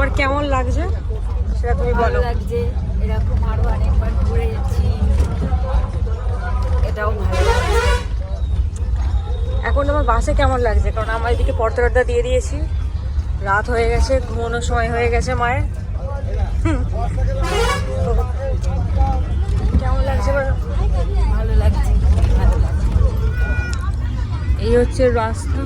তোমার কেমন লাগছে সেটা তুমি বলো। লাগছে, এরকম আরো অনেকবার ঘুরেছি, এটাও ভালো লাগছে। এখন তোমার বাসে কেমন লাগছে? কারণ আমরা এদিকে পর্দা দিয়ে দিয়েছি, রাত হয়ে গেছে, ঘুমানোর সময় হয়ে গেছে মায়ের। কেমন লাগছে বলো? ভালো লাগছে, ভালো লাগছে। এই হচ্ছে রাস্তা।